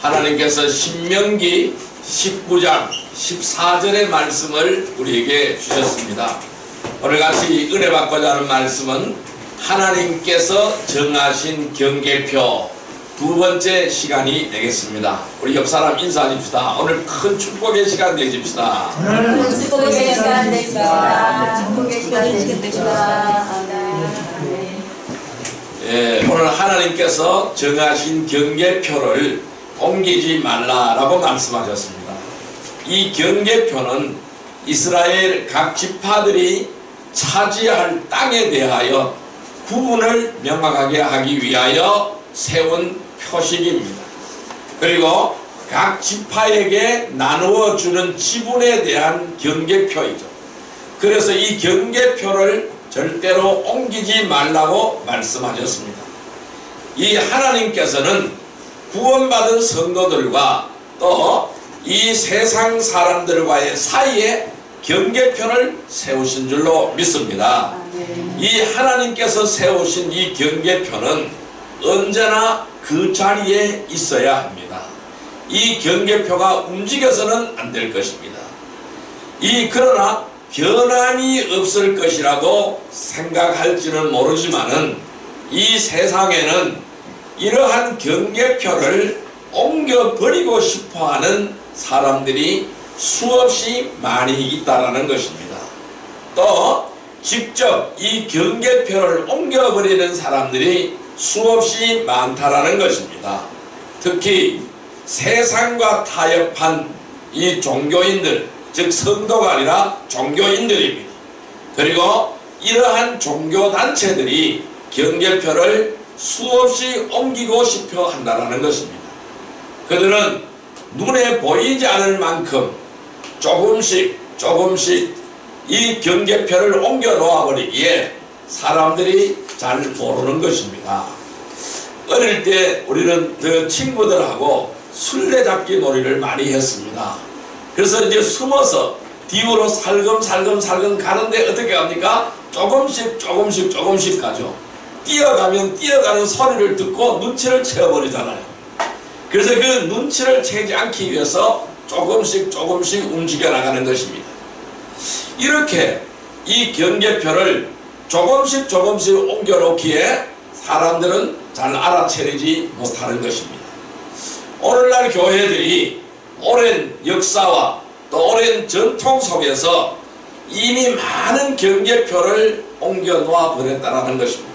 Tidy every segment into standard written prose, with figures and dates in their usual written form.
하나님께서 신명기 19장 14절의 말씀을 우리에게 주셨습니다. 오늘 같이 은혜 받고자 하는 말씀은 하나님께서 정하신 경계표 두 번째 시간이 되겠습니다. 우리 옆 사람 인사하십시다. 오늘 큰 축복의 시간 되십시다. 오늘 큰 축복의 시간 되십시다. 축복의 시간 되십시다. 예, 오늘 하나님께서 정하신 경계표를 옮기지 말라라고 말씀하셨습니다. 이 경계표는 이스라엘 각 지파들이 차지할 땅에 대하여 구분을 명확하게 하기 위하여 세운 표식입니다. 그리고 각 지파에게 나누어 주는 지분에 대한 경계표이죠. 그래서 이 경계표를 절대로 옮기지 말라고 말씀하셨습니다. 이 하나님께서는 구원받은 성도들과 또 이 세상 사람들과의 사이에 경계표를 세우신 줄로 믿습니다. 이 하나님께서 세우신 이 경계표는 언제나 그 자리에 있어야 합니다. 이 경계표가 움직여서는 안 될 것입니다. 그러나 변함이 없을 것이라고 생각할지는 모르지만은 이 세상에는 이러한 경계표를 옮겨버리고 싶어하는 사람들이 수없이 많이 있다라는 것입니다. 또 직접 이 경계표를 옮겨버리는 사람들이 수없이 많다라는 것입니다. 특히 세상과 타협한 이 종교인들, 즉 성도가 아니라 종교인들입니다. 그리고 이러한 종교단체들이 경계표를 수없이 옮기고 싶어 한다는 것입니다. 그들은 눈에 보이지 않을 만큼 조금씩 이 경계표를 옮겨 놓아버리기에 사람들이 잘 모르는 것입니다. 어릴 때 우리는 친구들하고 술래잡기 놀이를 많이 했습니다. 그래서 이제 숨어서 뒤로 살금살금 가는데 어떻게 합니까? 조금씩 가죠. 뛰어가면 뛰어가는 소리를 듣고 눈치를 채워버리잖아요. 그래서 그 눈치를 채지 않기 위해서 조금씩 움직여 나가는 것입니다. 이렇게 이 경계표를 조금씩 옮겨 놓기에 사람들은 잘 알아채리지 못하는 것입니다. 오늘날 교회들이 오랜 역사와 또 오랜 전통 속에서 이미 많은 경계표를 옮겨 놓아 버렸다는 것입니다.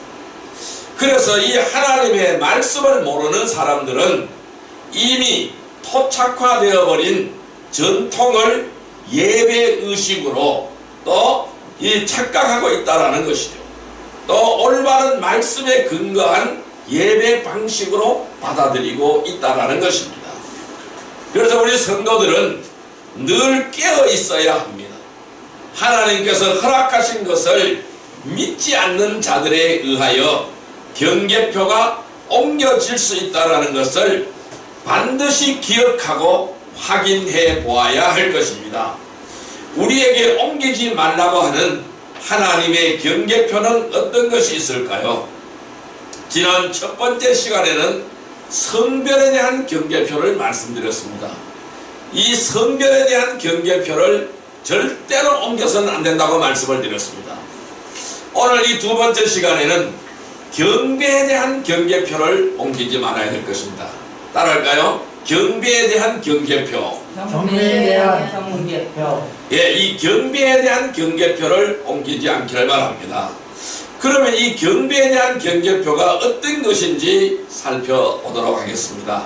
그래서 이 하나님의 말씀을 모르는 사람들은 이미 토착화되어 버린 전통을 예배의식으로 또 착각하고 있다는 것이죠. 또 올바른 말씀에 근거한 예배 방식으로 받아들이고 있다는 것입니다. 그래서 우리 성도들은 늘 깨어 있어야 합니다. 하나님께서 허락하신 것을 믿지 않는 자들에 의하여 경계표가 옮겨질 수 있다는 것을 반드시 기억하고 확인해 보아야 할 것입니다. 우리에게 옮기지 말라고 하는 하나님의 경계표는 어떤 것이 있을까요? 지난 첫 번째 시간에는 성별에 대한 경계표를 말씀드렸습니다. 이 성별에 대한 경계표를 절대로 옮겨서는 안 된다고 말씀을 드렸습니다. 오늘 이 두 번째 시간에는 경배에 대한 경계표를 옮기지 말아야 될 것입니다. 따라할까요? 경배에 대한 경계표. 경배에 대한 경계표. 예, 이 경배에 대한 경계표를 옮기지 않기를 바랍니다. 그러면 이 경배에 대한 경계표가 어떤 것인지 살펴보도록 하겠습니다.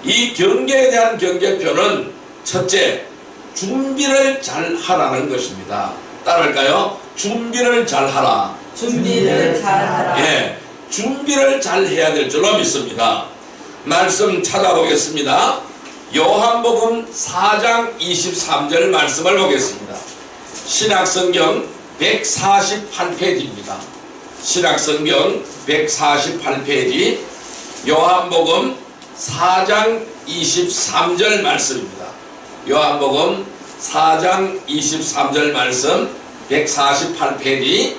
이 경계에 대한 경계표는 첫째, 준비를 잘 하라는 것입니다. 따라할까요? 준비를 잘 하라. 준비를 잘 하라. 예, 준비를 잘 해야 될 줄로 믿습니다. 말씀 찾아보겠습니다. 요한복음 4장 23절 말씀을 보겠습니다. 신약성경 148페이지입니다. 신약성경 148페이지 요한복음 4장 23절 말씀입니다. 요한복음 4장 23절 말씀 148페이지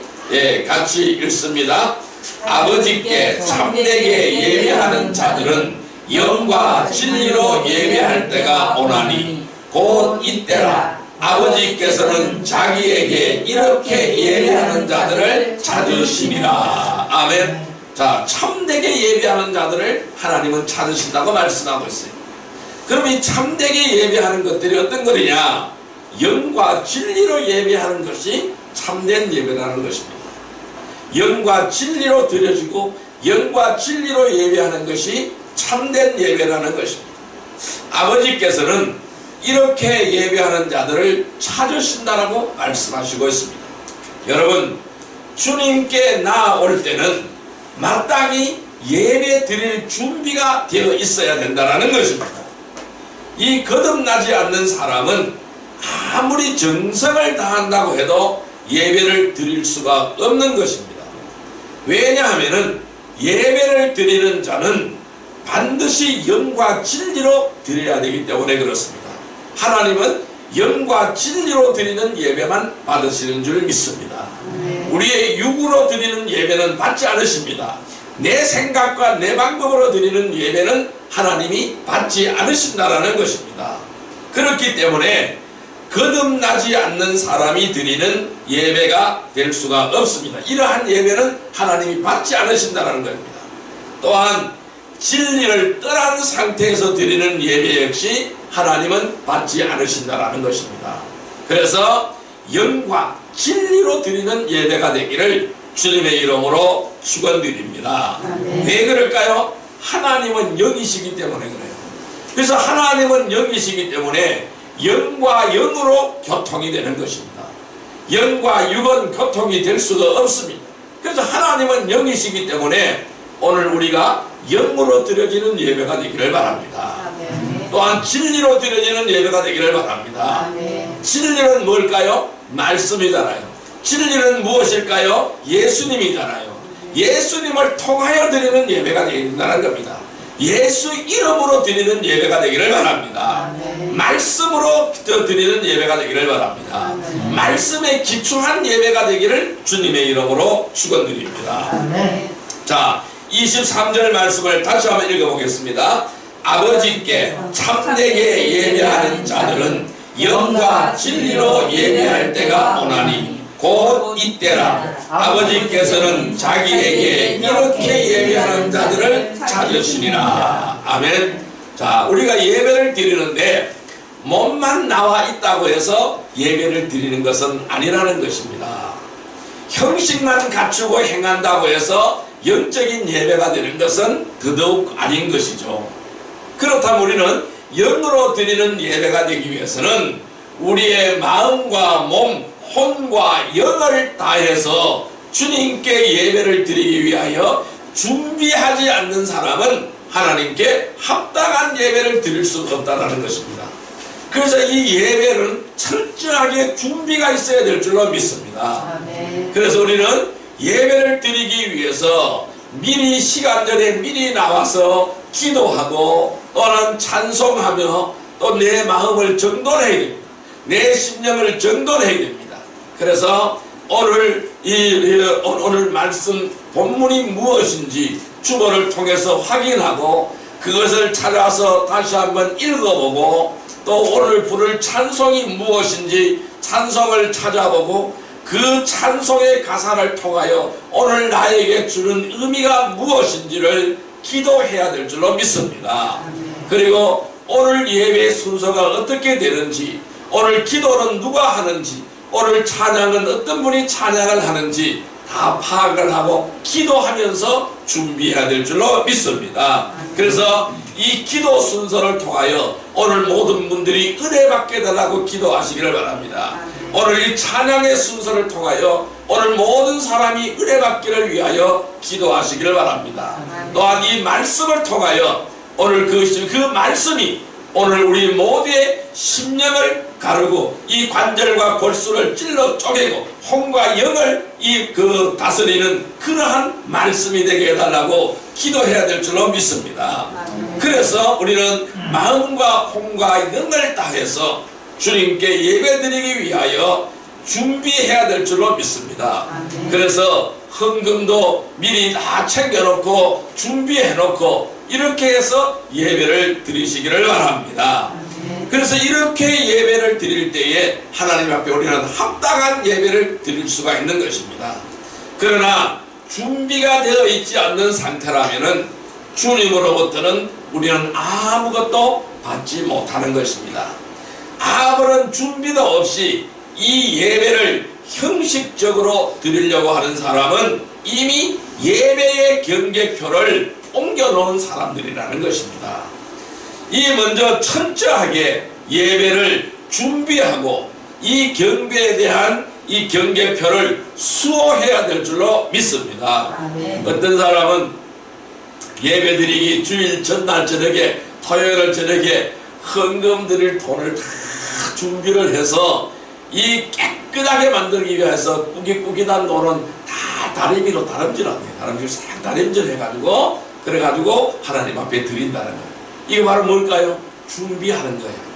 같이 읽습니다. 아버지께 참되게 예배하는 자들은 영과 진리로 예배할 때가 오나니 곧 이때라. 아버지께서는 자기에게 이렇게 예배하는 자들을 찾으시리라. 아멘. 자, 참되게 예배하는 자들을 하나님은 찾으신다고 말씀하고 있어요. 그럼 이 참되게 예배하는 것들이 어떤 거냐? 영과 진리로 예배하는 것이 참된 예배라는 것입니다. 영과 진리로 드려지고 영과 진리로 예배하는 것이 참된 예배라는 것입니다. 아버지께서는 이렇게 예배하는 자들을 찾으신다라고 말씀하시고 있습니다. 여러분, 주님께 나아올 때는 마땅히 예배 드릴 준비가 되어 있어야 된다는 것입니다. 이 거듭나지 않는 사람은 아무리 정성을 다한다고 해도 예배를 드릴 수가 없는 것입니다. 왜냐하면 예배를 드리는 자는 반드시 영과 진리로 드려야 되기 때문에 그렇습니다. 하나님은 영과 진리로 드리는 예배만 받으시는 줄 믿습니다. 우리의 육으로 드리는 예배는 받지 않으십니다. 내 생각과 내 방법으로 드리는 예배는 하나님이 받지 않으신다라는 것입니다. 그렇기 때문에 거듭나지 않는 사람이 드리는 예배가 될 수가 없습니다. 이러한 예배는 하나님이 받지 않으신다는 겁니다. 또한 진리를 떠난 상태에서 드리는 예배 역시 하나님은 받지 않으신다는 것입니다. 그래서 영과 진리로 드리는 예배가 되기를 주님의 이름으로 축원드립니다. 왜 그럴까요? 하나님은 영이시기 때문에 그래요. 그래서 하나님은 영이시기 때문에 영과 영으로 교통이 되는 것입니다. 영과 육은 교통이 될 수가 없습니다. 그래서 하나님은 영이시기 때문에 오늘 우리가 영으로 드려지는 예배가 되기를 바랍니다. 또한 진리로 드려지는 예배가 되기를 바랍니다. 진리는 뭘까요? 말씀이잖아요. 진리는 무엇일까요? 예수님이잖아요. 예수님을 통하여 드리는 예배가 되어야 된다는 겁니다. 예수 이름으로 드리는 예배가 되기를 바랍니다. 말씀으로 드리는 예배가 되기를 바랍니다. 말씀에 기초한 예배가 되기를 주님의 이름으로 축원드립니다. 자, 23절 말씀을 다시 한번 읽어보겠습니다. 아버지께 참되게 예배하는 자들은 영과 진리로 예배할 때가 오나니 곧 이때라. 아버지께서는 자기에게 이렇게 예배하는 자들을 찾으시니라. 아멘. 자, 우리가 예배를 드리는데 몸만 나와 있다고 해서 예배를 드리는 것은 아니라는 것입니다. 형식만 갖추고 행한다고 해서 영적인 예배가 되는 것은 더더욱 아닌 것이죠. 그렇다면 우리는 영으로 드리는 예배가 되기 위해서는 우리의 마음과 몸, 혼과 영을 다해서 주님께 예배를 드리기 위하여 준비하지 않는 사람은 하나님께 합당한 예배를 드릴 수가 없다는 것입니다. 그래서 이 예배는 철저하게 준비가 있어야 될 줄로 믿습니다. 그래서 우리는 예배를 드리기 위해서 미리 시간 전에 미리 나와서 기도하고 또는 찬송하며 또 내 마음을 정돈해야 됩니다. 내 심령을 정돈해야 됩니다. 그래서 오늘 오늘 말씀 본문이 무엇인지 주보를 통해서 확인하고 그것을 찾아서 다시 한번 읽어보고 또 오늘 부를 찬송이 무엇인지 찬송을 찾아보고 그 찬송의 가사를 통하여 오늘 나에게 주는 의미가 무엇인지를 기도해야 될 줄로 믿습니다. 그리고 오늘 예배 순서가 어떻게 되는지, 오늘 기도는 누가 하는지, 오늘 찬양은 어떤 분이 찬양을 하는지 다 파악을 하고 기도하면서 준비해야 될 줄로 믿습니다. 그래서 이 기도 순서를 통하여 오늘 모든 분들이 은혜 받게 달라고 기도하시기를 바랍니다. 오늘 이 찬양의 순서를 통하여 오늘 모든 사람이 은혜 받기를 위하여 기도하시기를 바랍니다. 또한 이 말씀을 통하여 오늘 그 말씀이 오늘 우리 모두의 심령을 가르고 이 관절과 골수를 찔러 쪼개고 혼과 영을 다스리는 그러한 말씀이 되게 해달라고 기도해야 될 줄로 믿습니다. 그래서 우리는 마음과 혼과 영을 다해서 주님께 예배드리기 위하여 준비해야 될 줄로 믿습니다. 그래서 헌금도 미리 다 챙겨놓고 준비해놓고 이렇게 해서 예배를 드리시기를 바랍니다. 그래서 이렇게 예배를 드릴 때에 하나님 앞에 우리는 합당한 예배를 드릴 수가 있는 것입니다. 그러나 준비가 되어 있지 않는 상태라면은 주님으로부터는 우리는 아무것도 받지 못하는 것입니다. 아무런 준비도 없이 이 예배를 형식적으로 드리려고 하는 사람은 이미 예배의 경계표를 옮겨놓은 사람들이라는 것입니다. 이 먼저 철저하게 예배를 준비하고 이 경배에 대한 이 경계표를 수호해야 될 줄로 믿습니다. 어떤 사람은 예배드리기 주일 전날 저녁에 토요일 저녁에 헌금 드릴 돈을 다 준비를 해서 이 깨끗하게 만들기 위해서 꾸깃꾸깃한 돈은 다 다리미로 다름질합니다. 다름질 싹 다림질 해가지고 그래가지고 하나님 앞에 드린다는 거예요. 이게 바로 뭘까요? 준비하는 거예요.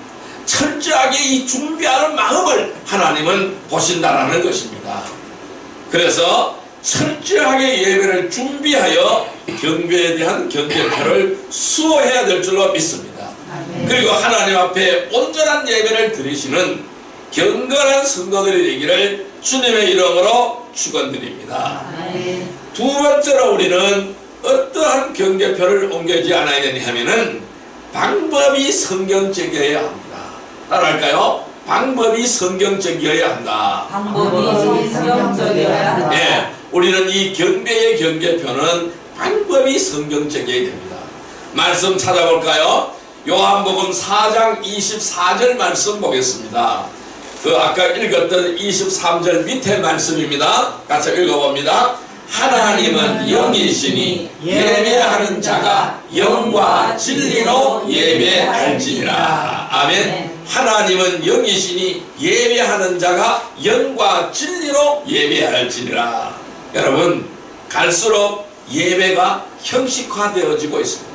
철저하게 이 준비하는 마음을 하나님은 보신다라는 것입니다. 그래서 철저하게 예배를 준비하여 경배에 대한 경계표를 수호해야 될 줄로 믿습니다. 그리고 하나님 앞에 온전한 예배를 드리시는 경건한 성도들이 되기를 주님의 이름으로 축원드립니다. 두 번째로 우리는 어떠한 경계표를 옮기지 않아야 되냐 하면은 방법이 성경적이어야 합니다. 따라할까요? 방법이 성경적이어야 한다. 방법이 성경적이어야 한다. 네, 우리는 이 경배의 경계표는 방법이 성경적이어야 됩니다. 말씀 찾아볼까요? 요한복음 4장 24절 말씀 보겠습니다. 그 아까 읽었던 23절 밑에 말씀입니다. 같이 읽어봅니다. 하나님은 영이시니 예배하는 자가 영과 진리로 예배할지니라. 아멘. 하나님은 영이시니 예배하는 자가 영과 진리로 예배할지니라. 여러분, 갈수록 예배가 형식화되어지고 있습니다.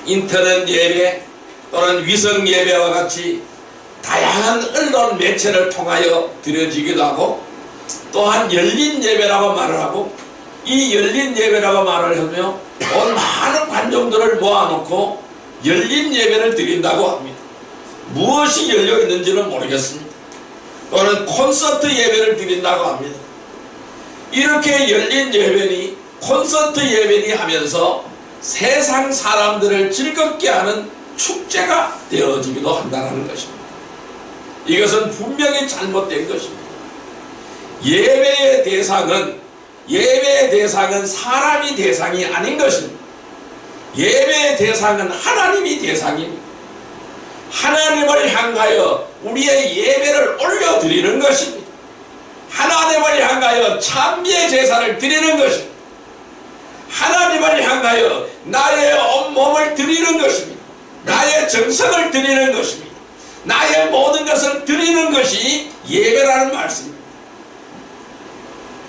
인터넷 예배 또는 위성 예배와 같이 다양한 언론 매체를 통하여 드려지기도 하고, 또한 열린 예배라고 말을 하고, 이 열린 예배라고 말을 하며 많은 관중들을 모아놓고 열린 예배를 드린다고 합니다. 무엇이 열려 있는지는 모르겠습니다. 또는 콘서트 예배를 드린다고 합니다. 이렇게 열린 예배니 콘서트 예배니 하면서 세상 사람들을 즐겁게 하는 축제가 되어지기도 한다는 것입니다. 이것은 분명히 잘못된 것입니다. 예배의 대상은 사람이 대상이 아닌 것입니다. 예배의 대상은 하나님이 대상입니다. 하나님을 향하여 우리의 예배를 올려드리는 것입니다. 하나님을 향하여 찬미의 제사를 드리는 것입니다. 하나님을 향하여 나의 온몸을 드리는 것입니다. 나의 정성을 드리는 것입니다. 나의 모든 것을 드리는 것이 예배라는 말씀입니다.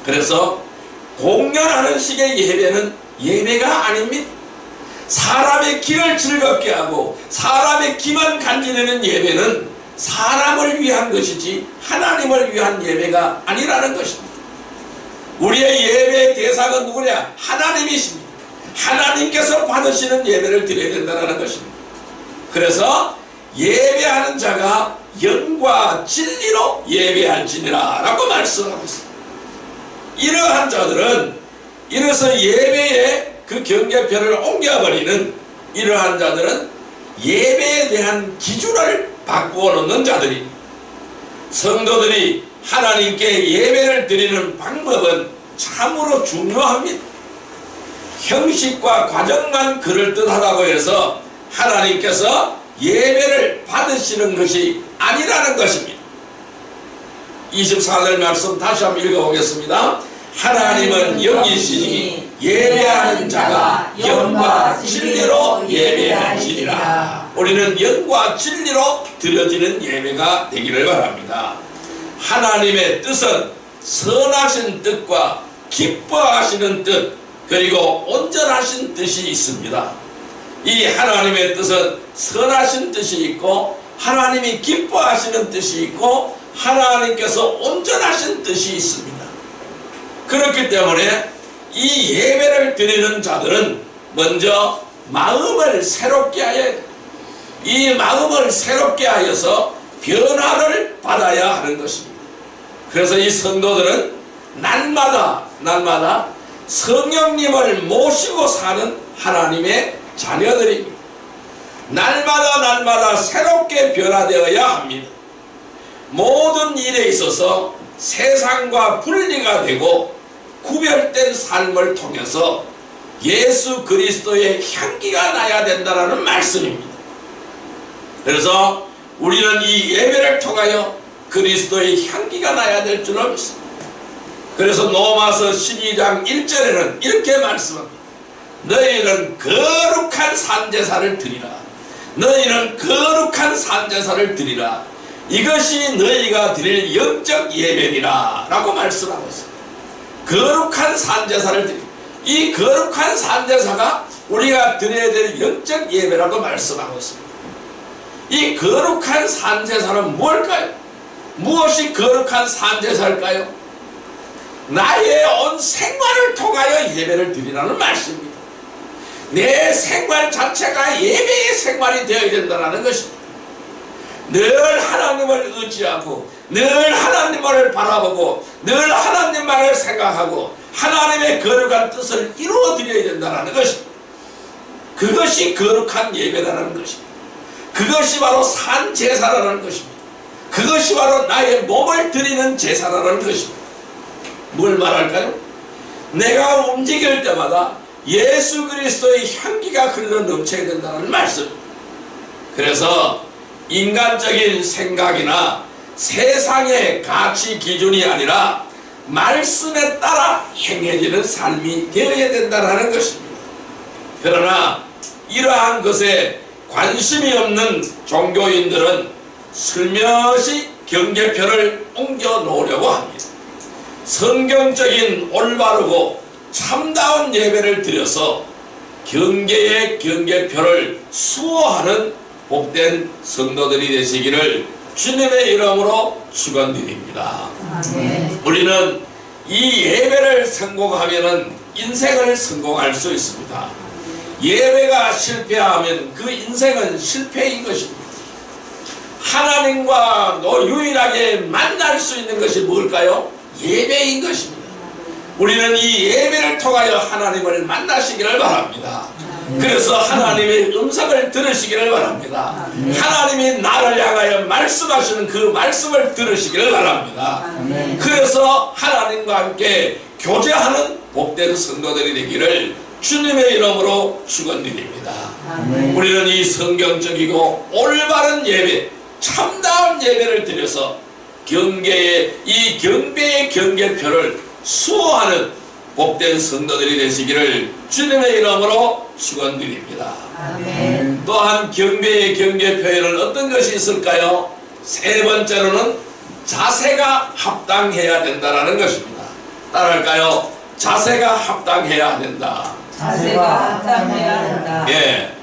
그래서 공연하는 식의 예배는 예배가 아닙니다. 사람의 귀를 즐겁게 하고 사람의 귀만 간지내는 예배는 사람을 위한 것이지 하나님을 위한 예배가 아니라는 것입니다. 우리의 예배의 대상은 누구냐? 하나님이십니다. 하나님께서 받으시는 예배를 드려야 된다는 것입니다. 그래서 예배하는 자가 영과 진리로 예배할지니라 라고 말씀하고 있습니다. 이러한 자들은 이래서 예배의 그 경계표를 옮겨버리는 이러한 자들은 예배에 대한 기준을 바꾸어 놓는 자들이, 성도들이 하나님께 예배를 드리는 방법은 참으로 중요합니다. 형식과 과정만 그럴듯하다고 해서 하나님께서 예배를 받으시는 것이 아니라는 것입니다. 24절 말씀 다시 한번 읽어보겠습니다. 하나님은 영이시니 예배하는 자가 영과 진리로 예배할지니라. 우리는 영과 진리로 드려지는 예배가 되기를 바랍니다. 하나님의 뜻은 선하신 뜻과 기뻐하시는 뜻, 그리고 온전하신 뜻이 있습니다. 이 하나님의 뜻은 선하신 뜻이 있고 하나님이 기뻐하시는 뜻이 있고 하나님께서 온전하신 뜻이 있습니다. 그렇기 때문에 이 예배를 드리는 자들은 먼저 마음을 새롭게 하여 이 마음을 새롭게 하여서 변화를 받아야 하는 것입니다. 그래서 이 성도들은 날마다 성령님을 모시고 사는 하나님의 자녀들입니다. 날마다 새롭게 변화되어야 합니다. 모든 일에 있어서 세상과 분리가 되고 구별된 삶을 통해서 예수 그리스도의 향기가 나야 된다는 말씀입니다. 그래서 우리는 이 예배를 통하여 그리스도의 향기가 나야 될 줄로 믿습니다. 그래서 로마서 12장 1절에는 이렇게 말씀합니다. 너희는 거룩한 산제사를 드리라. 너희는 거룩한 산제사를 드리라. 이것이 너희가 드릴 영적 예배니라 라고 말씀하고 있습니다. 거룩한 산제사를 드리라. 이 거룩한 산제사가 우리가 드려야 될 영적 예배라고 말씀하고 있습니다. 이 거룩한 산제사는 무엇일까요? 무엇이 거룩한 산제사일까요? 나의 온 생활을 통하여 예배를 드리라는 말씀입니다. 내 생활 자체가 예배의 생활이 되어야 된다는 것입니다. 늘 하나님을 의지하고 늘 하나님만을 바라보고 늘 하나님만을 생각하고 하나님의 거룩한 뜻을 이루어 드려야 된다는 것입니다. 그것이 거룩한 예배라는 것입니다. 그것이 바로 산제사라는 것입니다. 그것이 바로 나의 몸을 드리는 제사라는 것입니다. 뭘 말할까요? 내가 움직일 때마다 예수 그리스도의 향기가 흘러 넘쳐야 된다는 말씀입니다. 그래서 인간적인 생각이나 세상의 가치 기준이 아니라 말씀에 따라 행해지는 삶이 되어야 된다는 것입니다. 그러나 이러한 것에 관심이 없는 종교인들은 슬며시 경계표를 옮겨 놓으려고 합니다. 성경적인 올바르고 참다운 예배를 드려서 경계의 경계표를 수호하는 복된 성도들이 되시기를 주님의 이름으로 축원드립니다. 우리는 이 예배를 성공하면 인생을 성공할 수 있습니다. 예배가 실패하면 그 인생은 실패인 것입니다. 하나님과 유일하게 만날 수 있는 것이 뭘까요? 예배인 것입니다. 우리는 이 예배를 통하여 하나님을 만나시기를 바랍니다. 그래서 하나님의 음성을 들으시기를 바랍니다. 하나님이 나를 향하여 말씀하시는 그 말씀을 들으시기를 바랍니다. 그래서 하나님과 함께 교제하는 복된 성도들이 되기를 주님의 이름으로 축원드립니다. 우리는 이 성경적이고 올바른 예배, 참다운 예배를 드려서 이 경배의 경계표를 수호하는 복된 성도들이 되시기를 주님의 이름으로 축원드립니다. 또한 경배의 경계표에는 어떤 것이 있을까요? 세 번째로는 자세가 합당해야 된다는 것입니다. 따라할까요? 자세가 합당해야 된다. 자세가 합당해야 된다. 예,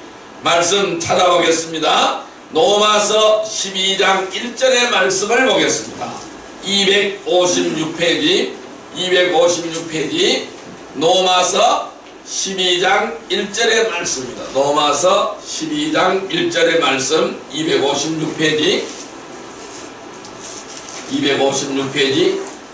말씀 찾아보겠습니다. 로마서 12장 1절의 말씀을 보겠습니다. 256페이지 로마서 12장 1절의 말씀입니다. 로마서 12장 1절의 말씀 256페이지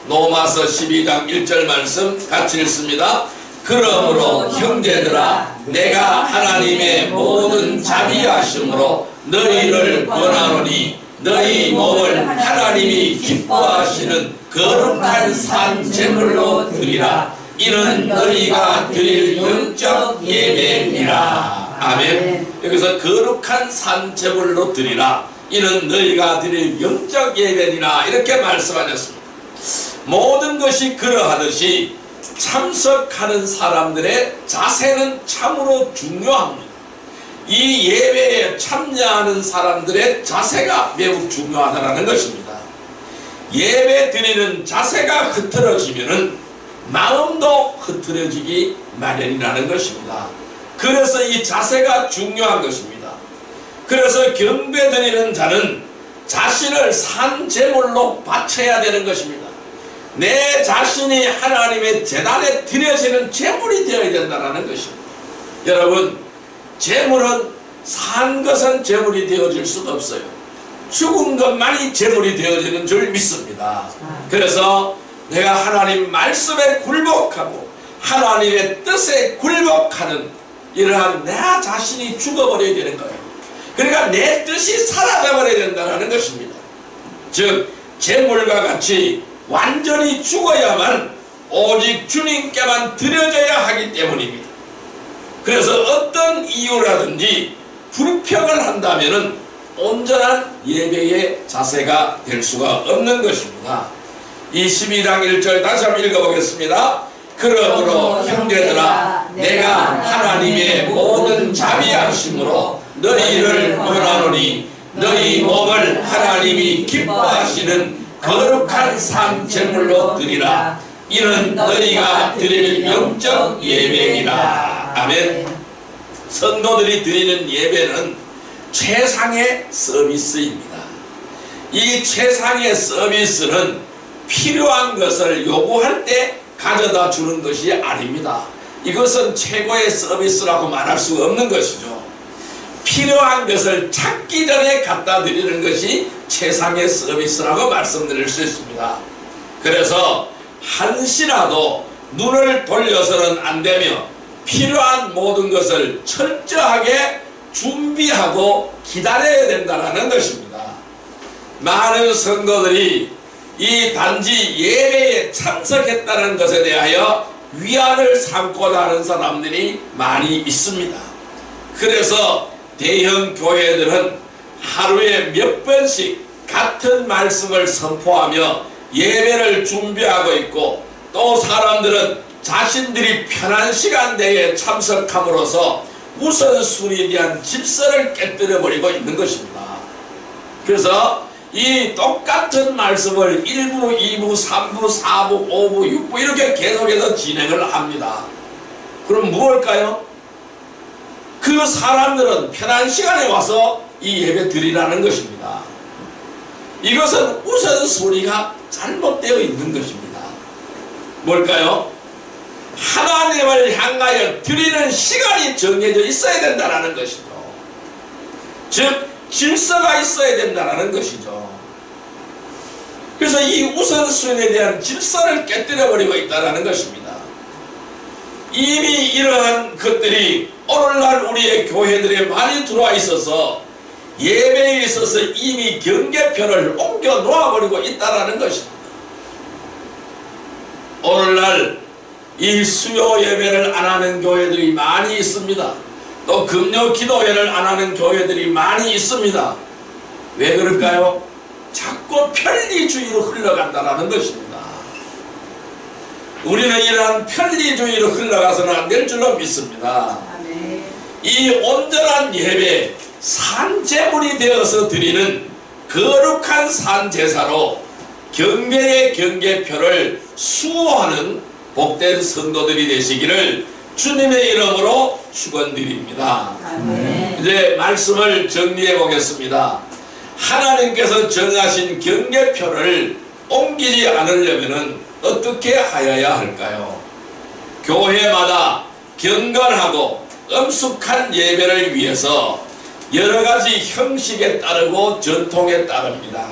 로마서 12장 1절 말씀 같이 읽습니다. 그러므로 형제들아 내가 하나님의 모든 자비하심으로 너희를 권하노니 너희 몸을 하나님이 기뻐하시는 거룩한 산 제물로 드리라. 이는 너희가 드릴 영적 예배니라. 아멘. 여기서 거룩한 산 제물로 드리라. 이는 너희가 드릴 영적 예배니라. 이렇게 말씀하셨습니다. 모든 것이 그러하듯이 참석하는 사람들의 자세는 참으로 중요합니다. 이 예배에 참여하는 사람들의 자세가 매우 중요하다는 것입니다. 예배 드리는 자세가 흐트러지면 마음도 흐트러지기 마련이라는 것입니다. 그래서 이 자세가 중요한 것입니다. 그래서 경배 드리는 자는 자신을 산 제물로 바쳐야 되는 것입니다. 내 자신이 하나님의 제단에 드려지는 제물이 되어야 된다는 것입니다. 여러분, 재물은 산 것은 재물이 되어질 수가 없어요. 죽은 것만이 재물이 되어지는 줄 믿습니다. 그래서 내가 하나님 말씀에 굴복하고 하나님의 뜻에 굴복하는 이러한 내 자신이 죽어버려야 되는 거예요. 그러니까 내 뜻이 사라져버려야 된다는 것입니다. 즉 재물과 같이 완전히 죽어야만 오직 주님께만 드려져야 하기 때문입니다. 그래서 어떤 이유라든지 불평을 한다면은 온전한 예배의 자세가 될 수가 없는 것입니다. 이 12장 1절 다시 한번 읽어보겠습니다. 그러므로 형제들아 내가 하나님의 모든 자비하심으로 너희를 권하노니 너희 몸을 하나님이 기뻐하시는 거룩한 산 제물로 드리라. 이는 너희가 드릴 영적 예배이라. 아멘. 성도들이 드리는 예배는 최상의 서비스입니다. 이 최상의 서비스는 필요한 것을 요구할 때 가져다 주는 것이 아닙니다. 이것은 최고의 서비스라고 말할 수 없는 것이죠. 필요한 것을 찾기 전에 갖다 드리는 것이 최상의 서비스라고 말씀드릴 수 있습니다. 그래서 한시라도 눈을 돌려서는 안 되며 필요한 모든 것을 철저하게 준비하고 기다려야 된다는 것입니다. 많은 성도들이 이 단지 예배에 참석했다는 것에 대하여 위안을 삼고자 하는 사람들이 많이 있습니다. 그래서 대형 교회들은 하루에 몇 번씩 같은 말씀을 선포하며 예배를 준비하고 있고, 또 사람들은 자신들이 편한 시간대에 참석함으로써 우선순위에 대한 질서를 깨뜨려버리고 있는 것입니다. 그래서 이 똑같은 말씀을 1부, 2부, 3부, 4부, 5부, 6부 이렇게 계속해서 진행을 합니다. 그럼 무엇일까요? 그 사람들은 편한 시간에 와서 이 예배 드리라는 것입니다. 이것은 우선순위가 잘못되어 있는 것입니다. 뭘까요? 하나님을 향하여 드리는 시간이 정해져 있어야 된다는 것이죠. 즉 질서가 있어야 된다는 것이죠. 그래서 이 우선순위에 대한 질서를 깨뜨려버리고 있다는 것입니다. 이미 이러한 것들이 오늘날 우리의 교회들에 많이 들어와 있어서 예배에 있어서 이미 경계편을 옮겨 놓아버리고 있다는 것입니다. 오늘날 이 수요 예배를 안 하는 교회들이 많이 있습니다. 또 금요 기도회를 안 하는 교회들이 많이 있습니다. 왜 그럴까요? 자꾸 편리주의로 흘러간다는 것입니다. 우리는 이러한 편리주의로 흘러가서는 안 될 줄로 믿습니다. 이 온전한 예배, 산제물이 되어서 드리는 거룩한 산제사로 경배의 경계표를 수호하는 복된 성도들이 되시기를 주님의 이름으로 축원드립니다. 이제 말씀을 정리해 보겠습니다. 하나님께서 정하신 경계표를 옮기지 않으려면 어떻게 하여야 할까요? 교회마다 경건하고 엄숙한 예배를 위해서 여러가지 형식에 따르고 전통에 따릅니다.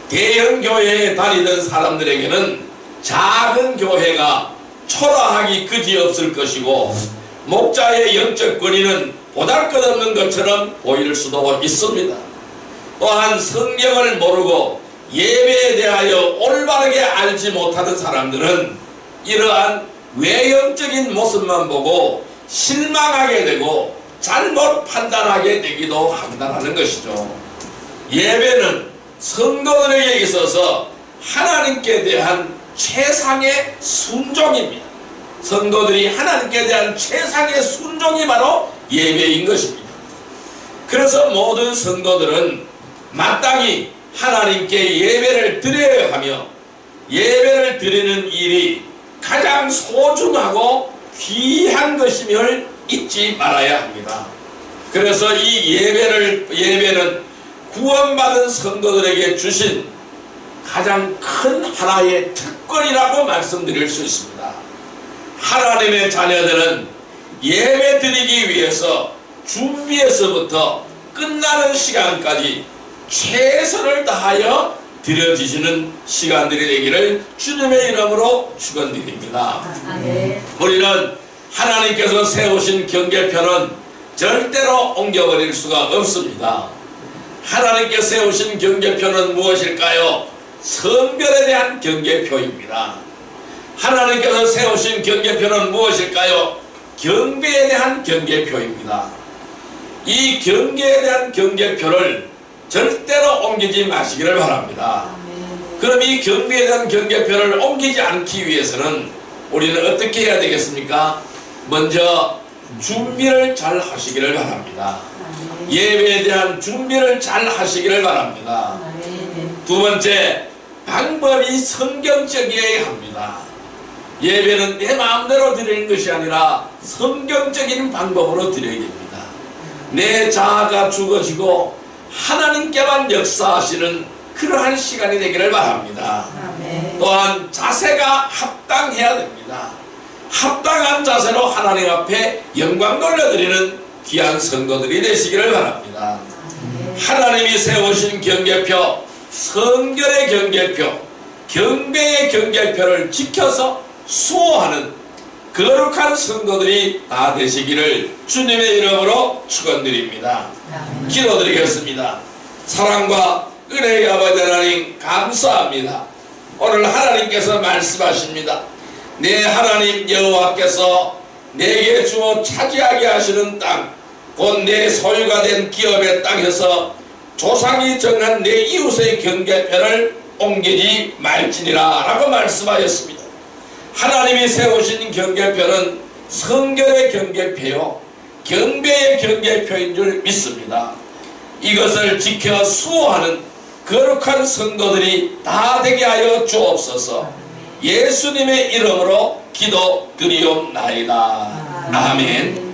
대형 교회에 다니던 사람들에게는 작은 교회가 초라하기 그지없을 것이고, 목자의 영적 권위는 보잘것없는 것처럼 보일 수도 있습니다. 또한 성경을 모르고 예배에 대하여 올바르게 알지 못하는 사람들은 이러한 외형적인 모습만 보고 실망하게 되고 잘못 판단하게 되기도 한다는 것이죠. 예배는 성도들에게 있어서 하나님께 대한 최상의 순종입니다. 성도들이 하나님께 대한 최상의 순종이 바로 예배인 것입니다. 그래서 모든 성도들은 마땅히 하나님께 예배를 드려야 하며, 예배를 드리는 일이 가장 소중하고 귀한 것임을 잊지 말아야 합니다. 그래서 이 예배는 구원받은 성도들에게 주신 가장 큰 하나의 특권이라고 말씀드릴 수 있습니다. 하나님의 자녀들은 예배 드리기 위해서 준비에서부터 끝나는 시간까지 최선을 다하여 드려지시는 시간들이 되기를 주님의 이름으로 축원드립니다. 아멘. 우리는 하나님께서 세우신 경계표는 절대로 옮겨버릴 수가 없습니다. 하나님께 세우신 경계표는 무엇일까요? 성별에 대한 경계표입니다. 하나님께서 세우신 경계표는 무엇일까요? 경배에 대한 경계표입니다. 이 경계에 대한 경계표를 절대로 옮기지 마시기를 바랍니다. 그럼 이 경배에 대한 경계표를 옮기지 않기 위해서는 우리는 어떻게 해야 되겠습니까? 먼저 준비를 잘 하시기를 바랍니다. 예배에 대한 준비를 잘 하시기를 바랍니다. 두 번째, 방법이 성경적이어야 합니다. 예배는 내 마음대로 드리는 것이 아니라 성경적인 방법으로 드려야 됩니다. 내 자아가 죽어지고 하나님께만 역사하시는 그러한 시간이 되기를 바랍니다. 또한 자세가 합당해야 됩니다. 합당한 자세로 하나님 앞에 영광 돌려드리는 귀한 성도들이 되시기를 바랍니다. 하나님이 세우신 경계표, 성결의 경계표, 경배의 경계표를 지켜서 수호하는 거룩한 성도들이 다 되시기를 주님의 이름으로 축원드립니다. 기도드리겠습니다. 사랑과 은혜의 아버지 하나님 감사합니다. 오늘 하나님께서 말씀하십니다. 내 하나님 여호와께서 내게 주어 차지하게 하시는 땅, 곧 내 소유가 된 기업의 땅에서 조상이 정한 내 이웃의 경계표를 옮기지 말지니라 라고 말씀하였습니다. 하나님이 세우신 경계표는 성결의 경계표요, 경배의 경계표인 줄 믿습니다. 이것을 지켜 수호하는 거룩한 성도들이 다 되게 하여 주옵소서. 예수님의 이름으로 기도드리옵나이다. 아멘.